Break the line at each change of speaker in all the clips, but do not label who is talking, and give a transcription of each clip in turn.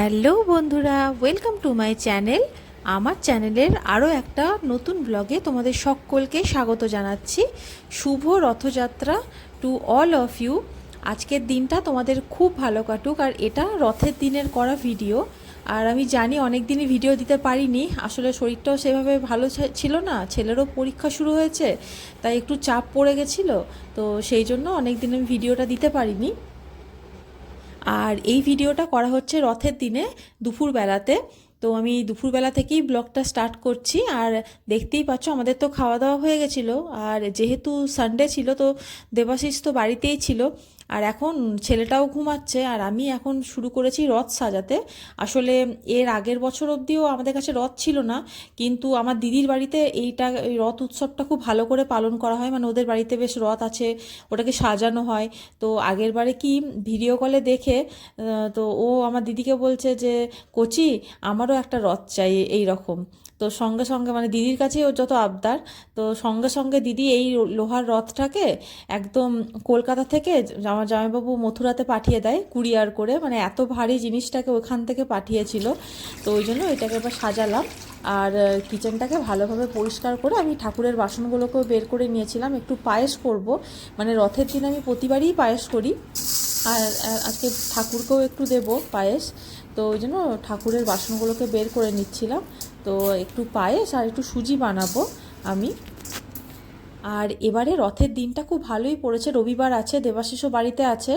Hello বন্ধুরা, welcome to my channel. আমার চ্যানেলের আরও একটা নতুন ব্লগে তোমাদের সকলকে স্বাগত জানাচ্ছি। শুভ Rathyatra to all of you. আজকের দিনটা তোমাদের খুব ভালো কাটুক। আর এটা রথের দিনের করা ভিডিও। আর আমি জানি অনেক দিনই ভিডিও দিতে পারিনি, আসলে শরীরটাও সেভাবে ভালো ছিল না, ছেলেরও পরীক্ষা শুরু হয়েছে, তাই একটু চাপ পড়ে গেছিলো, তো সেই জন্য অনেক দিন আমি ভিডিওটা দিতে পারিনি। আর এই ভিডিওটা করা হচ্ছে রথের দিনে দুপুরবেলাতে। তো আমি দুপুরবেলা থেকেই ব্লগটা স্টার্ট করছি। আর দেখতেই পাচ্ছ আমাদের তো খাওয়া দাওয়া হয়ে গেছিলো, আর যেহেতু সানডে ছিল তো দেবাশিস তো বাড়িতেই ছিল। আর এখন ছেলেটাও ঘুমাচ্ছে, আর আমি এখন শুরু করেছি রথ সাজাতে। আসলে এর আগের বছর অবধিও আমাদের কাছে রথ ছিল না, কিন্তু আমার দিদির বাড়িতে এই রথ উৎসবটা খুব ভালো করে পালন করা হয়। মানে ওদের বাড়িতে বেশ রথ আছে, ওটাকে সাজানো হয়। তো আগের বারে কি ভিডিও কলে দেখে তো ও আমার দিদিকে বলছে যে কচি আমারও একটা রথ চাই এই রকম। তো সঙ্গে সঙ্গে মানে দিদির কাছে ওর যত আবদার, তো সঙ্গে সঙ্গে দিদি এই লোহার রথটাকে একদম কলকাতা থেকে আমার জামাইবাবু মথুরাতে পাঠিয়ে দেয় কুরিয়ার করে। মানে এত ভারী জিনিসটাকে ওখান থেকে পাঠিয়েছিল, তো ওই জন্য এটাকে এবার সাজালাম। আর কিচেনটাকে ভালোভাবে পরিষ্কার করে আমি ঠাকুরের বাসনগুলোকেও বের করে নিয়েছিলাম। একটু পায়েস করব, মানে রথের দিন আমি প্রতিবারই পায়েস করি, আর আজকে ঠাকুরকেও একটু দেব পায়েস। তো ওই জন্য ঠাকুরের বাসনগুলোকে বের করে নিচ্ছিলাম। তো একটু পায়েস আর একটু সুজি বানাবো আমি। আর এবারে রথের দিনটা খুব ভালোই পড়েছে, রবিবার আছে, দেবাশিসও বাড়িতে আছে।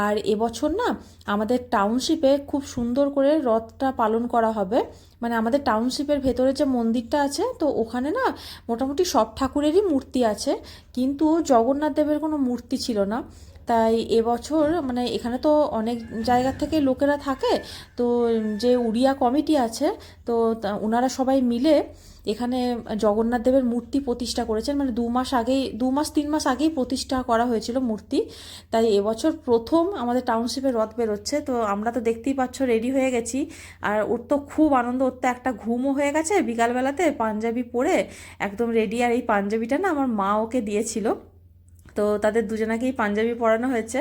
আর এবছর না আমাদের টাউনশিপে খুব সুন্দর করে রথটা পালন করা হবে। মানে আমাদের টাউনশিপের ভেতরে যে মন্দিরটা আছে, তো ওখানে না মোটামুটি সব ঠাকুরেরই মূর্তি আছে, কিন্তু জগন্নাথ দেবের কোনো মূর্তি ছিল না। তাই এবছর মানে এখানে তো অনেক জায়গার থেকে লোকেরা থাকে, তো যে উড়িয়া কমিটি আছে, তো ওনারা সবাই মিলে এখানে জগন্নাথ দেবের মূর্তি প্রতিষ্ঠা করেছেন। মানে 2-3 মাস আগেই প্রতিষ্ঠা করা হয়েছিল মূর্তি। তাই এবছর প্রথম আমাদের টাউনশিপে রথ বেরোচ্ছে। তো আমরা তো দেখতেই পাচ্ছ রেডি হয়ে গেছি। আর ওর তো খুব আনন্দ, ওর তো একটা ঘুমও হয়ে গেছে বিকালবেলাতে, পাঞ্জাবি পরে একদম রেডি। আর এই পাঞ্জাবিটা না আমার মা ওকে দিয়েছিল, তো তাদের দুজনাকেই পাঞ্জাবি পরানো হয়েছে।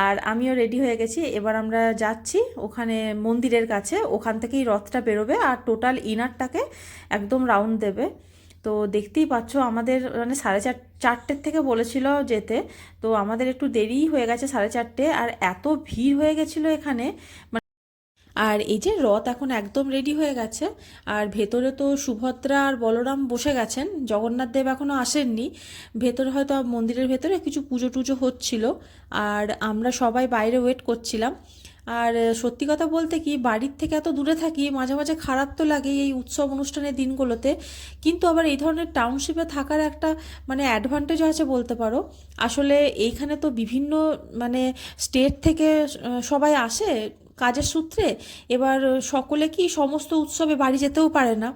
আর আমিও রেডি হয়ে গেছি। এবার আমরা যাচ্ছি ওখানে মন্দিরের কাছে, ওখান থেকেই রথটা বেরোবে আর টোটাল ইনারটাকে একদম রাউন্ড দেবে। তো দেখতেই পাচ্ছ আমাদের মানে 4:30 থেকে বলেছিল যেতে, তো আমাদের একটু দেরিই হয়ে গেছে 4:30। আর এত ভিড় হয়ে গেছিলো এখানে। আর এই যে রথ এখন একদম রেডি হয়ে গেছে, আর ভেতরে তো সুভদ্রা আর বলরাম বসে গেছেন, জগন্নাথ দেব এখনও আসেননি। ভেতরে হয়তো মন্দিরের ভেতরে কিছু পুজো টুজো হচ্ছিল, আর আমরা সবাই বাইরে ওয়েট করছিলাম। আর সত্যি কথা বলতে কি, বাড়ির থেকে এত দূরে থাকি, মাঝে মাঝে খারাপ তো লাগে এই উৎসব অনুষ্ঠানের দিনগুলোতে, কিন্তু আবার এই ধরনের টাউনশিপে থাকার একটা মানে অ্যাডভান্টেজ আছে বলতে পারো। আসলে এইখানে তো বিভিন্ন মানে স্টেট থেকে সবাই আসে কাজের সূত্রে। এবার সকলে কি সমস্ত উৎসবে বাড়ি যেতেও পারে না,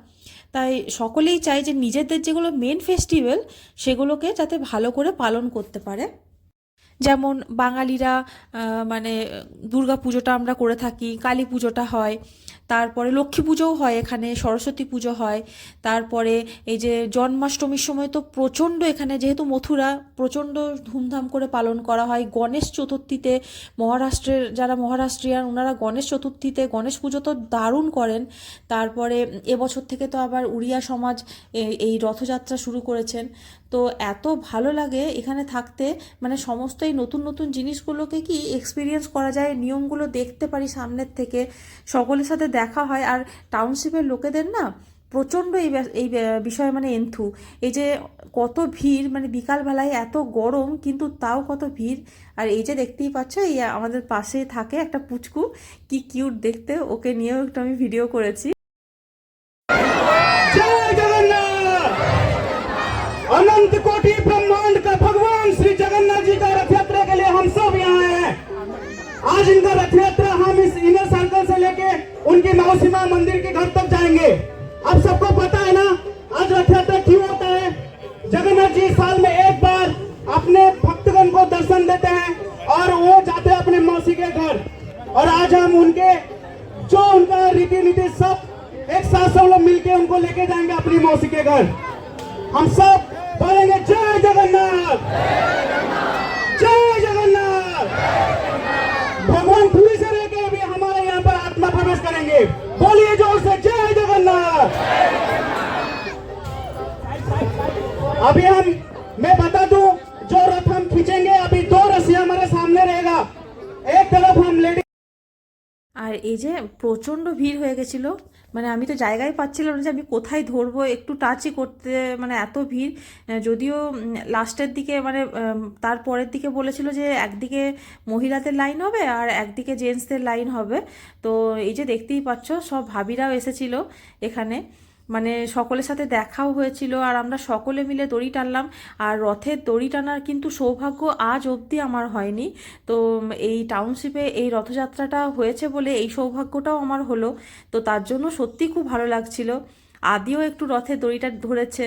তাই সকলেই চায় যে নিজেদের যেগুলো মেন ফেস্টিভ্যাল সেগুলোকে যাতে ভালো করে পালন করতে পারে। যেমন বাঙালিরা মানে দুর্গা পুজোটা আমরা করে থাকি, কালী পুজোটা হয়, তারপরে লক্ষ্মী পুজোও হয়, এখানে সরস্বতী পুজো হয়। তারপরে এই যে জন্মাষ্টমীর সময় তো প্রচণ্ড, এখানে যেহেতু মথুরা প্রচণ্ড ধুমধাম করে পালন করা হয়। গণেশ চতুর্থীতে মহারাষ্ট্রের যারা মহারাষ্ট্রিয়ান ওনারা গণেশ চতুর্থীতে গণেশ পুজো তো দারুণ করেন। তারপরে এবছর থেকে তো আবার উড়িয়া সমাজ এই রথযাত্রা শুরু করেছেন। তো এত ভালো লাগে এখানে থাকতে, মানে সমস্ত এই নতুন নতুন জিনিসগুলোকে কি এক্সপিরিয়েন্স করা যায়, নিয়মগুলো দেখতে পারি সামনের থেকে, সকলের সাথে দেখা হয়। আর টাউনশিপের লোকেদের না প্রচণ্ড এই বিষয়ে মানে এন্থু। এই যে কত ভিড়, মানে বিকালবেলায় এত গরম কিন্তু তাও কত ভিড়। আর এই যে দেখতেই পাচ্ছ এই আমাদের পাশে থাকে একটা পুচকু, কি কিউট দেখতে, ওকে নিয়েও একটু আমি ভিডিও করেছি।
अनंत कोटि ब्रह्मांड का भगवान श्री जगन्नाथ जी का रथ यात्रा के लिए हम सब यहाँ हैं। आज इनका रथ यात्रा हम इस इनर सर्कल से लेके उनकी मौसी मां मंदिर के घर तक जाएंगे। आप सबको पता है ना आज रथ यात्रा क्यों होता है। जगन्नाथ जी साल में एक बार अपने भक्तगण को दर्शन देते हैं और वो जाते हैं अपने मौसी के घर। और आज हम उनके जो उनका रीति नीति सब एक साथ सब लोग मिलके उनको लेके जाएंगे अपनी मौसी के घर। हम सब बोलेंगे जय जगन्नाथ, जय जगन्नाथ। भगवान पूरी से रहकर भी हमारे यहाँ पर आत्मा प्रवेश करेंगे। बोलिए जोर से जय जगन्नाथ। अभी मैं बता दूं, जो रथ हम खींचेंगे अभी 2 रस्सी हमारे सामने रहेगा। एक तरफ हम लेडी
আর এই যে প্রচণ্ড ভিড় হয়ে গেছিল, মানে আমি তো জায়গায় পাচ্ছিলাম না যে আমি কোথায় ধরবো, একটু টাচই করতে, মানে এত ভিড়। যদিও লাস্টের দিকে মানে তার পরের দিকে বলেছিল যে একদিকে মহিলাদের লাইন হবে আর একদিকে জেন্টসদের লাইন হবে। তো এই যে দেখতেই পাচ্ছ সব ভাবিরাও এসেছিল এখানে, মানে সকলের সাথে দেখাও হয়েছিল আর আমরা সকলে মিলে দড়ি টানলাম। আর রথের দড়ি টানার কিন্তু সৌভাগ্য আজ অবধি আমার হয়নি। তো এই টাউনশিপে এই রথযাত্রাটা হয়েছে বলে এই সৌভাগ্যটাও আমার হলো, তো তার জন্য সত্যি খুব ভালো লাগছিল। আদিও একটু রথের দড়িটা ধরেছে,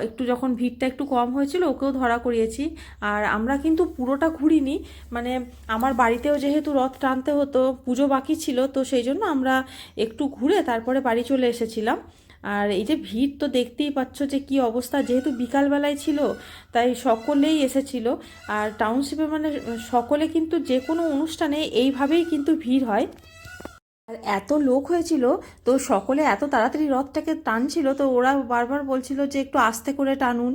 একটু যখন ভিড়টা একটু কম হয়েছিল ওকেও ধরা করিয়েছি। আর আমরা কিন্তু পুরোটা ঘুরিনি, মানে আমার বাড়িতেও যেহেতু রথ টানতে হতো, পুজো বাকি ছিল, তো সেই জন্য আমরা একটু ঘুরে তারপরে বাড়ি চলে এসেছিলাম। আর এই যে ভিড় তো দেখতেই পাচ্ছ যে কি অবস্থা, যেহেতু বিকালবেলায় ছিল তাই সকলেই এসেছিল। আর টাউনশিপে মানে সকলে কিন্তু যে কোনো অনুষ্ঠানে এইভাবেই কিন্তু ভিড় হয়। আর এত লোক হয়েছিল, তো সকলে এত তাড়াতাড়ি রথটাকে টানছিল, তো ওরা বারবার বলছিল যে একটু আস্তে করে টানুন।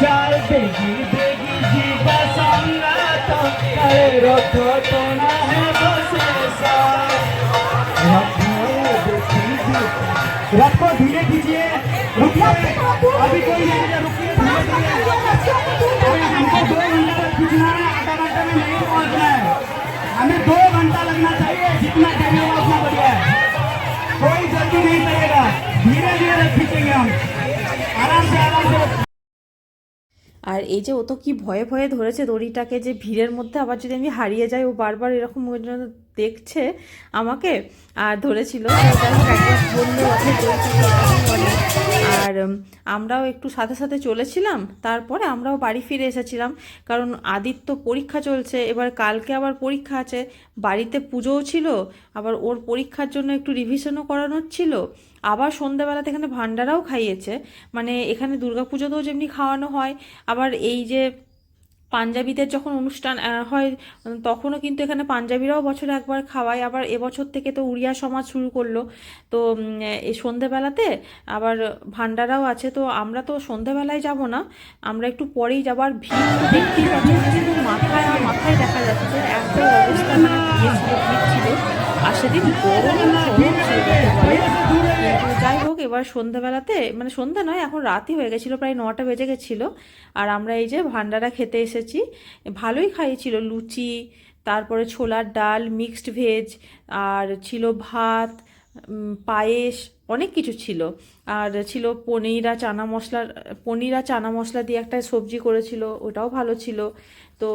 चाल देगी देगी जी बसंगा तो करे रथ टोना है बसे रथ को धीरे कीजिए, रुकिए, अभी कोई नहीं है, रुकिए धीरे धीरे। हमको 2 घंटा तक खींचना है, आधा घंटा में नहीं पहुंचना है। हमें 2 घंटा लगना चाहिए, जितना देरी होगा उतना बढ़िया है। कोई जल्दी नहीं करेगा, धीरे धीरे खींचेंगे हम, आराम से आराम से।
আর এই যে ও তো কি ভয়ে ভয়ে ধরেছে দড়িটাকে, যে ভিড়ের মধ্যে আবার যদি আমি হারিয়ে যাই, ও বারবার এরকম দেখছে আমাকে আর ধরেছিল। আর আমরাও একটু সাথে সাথে চলেছিলাম, তারপরে আমরাও বাড়ি ফিরে এসেছিলাম, কারণ আদিত্য পরীক্ষা চলছে, এবার কালকে আবার পরীক্ষা আছে, বাড়িতে পুজোও ছিল, আবার ওর পরীক্ষার জন্য একটু রিভিশনও করানোর ছিল। আবার সন্ধ্যাবেলাতে এখানে ভান্ডারাও খাইয়েছে, মানে এখানে দুর্গাপুজোতেও যেমনি খাওয়ানো হয়, আবার এই যে পাঞ্জাবিদের যখন অনুষ্ঠান হয় তখনও কিন্তু এখানে পাঞ্জাবিরাও বছরে একবার খাওয়ায়। আবার এবছর থেকে তো উড়িয়া সমাজ শুরু করলো, তো এই সন্ধেবেলাতে আবার ভান্ডারাও আছে। তো আমরা তো সন্ধেবেলায় যাব না, আমরা একটু পরেই যাবো। আর ভিড় দেখতেই পাচ্ছি, কিন্তু মাথায় আর মাথায় দেখা যাচ্ছে এত অবস্থা, মানে ভিড় ছিল। আর সেদিন গরম ছিল, কিন্তু যাই হোক এবার সন্ধ্যাবেলাতে, মানে সন্ধ্যা নয় এখন রাতই হয়ে গেছিলো, প্রায় 9টা বেজে গেছিলো। আর আমরা এই যে ভান্ডারা খেতে এসেছি, ভালোই খাইয়েছিল, লুচি, তারপরে ছোলার ডাল, মিক্সড ভেজ, আর ছিল ভাত, পায়েস, অনেক কিছু ছিল। আর ছিল পনির আর চানা মশলা দিয়ে একটা সবজি করেছিল, ওটাও ভালো ছিল। তো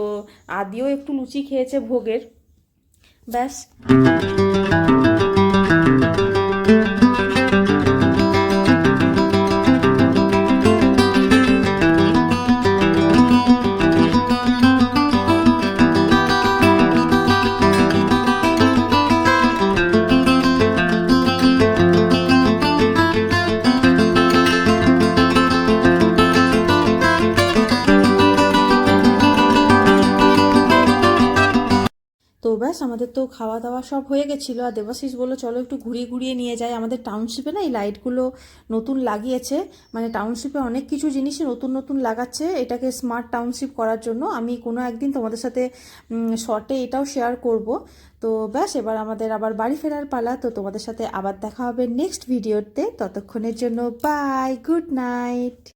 আদিও একটু লুচি খেয়েছে ভোগের, ব্যাস। তো ব্যাস আমাদের তো খাওয়া দাওয়া সব হয়ে গেছিলো। আর দেবাশিস বললো চলো একটু ঘুরিয়ে ঘুরিয়ে নিয়ে যাই। আমাদের টাউনশিপে না এই লাইটগুলো নতুন লাগিয়েছে, মানে টাউনশিপে অনেক কিছু জিনিসই নতুন নতুন লাগাচ্ছে এটাকে স্মার্ট টাউনশিপ করার জন্য। আমি কোনো একদিন তোমাদের সাথে শর্টে এটাও শেয়ার করব। তো ব্যাস এবার আমাদের আবার বাড়ি ফেরার পালা। তো তোমাদের সাথে আবার দেখা হবে নেক্সট ভিডিওতে, ততক্ষণের জন্য বাই, গুড নাইট।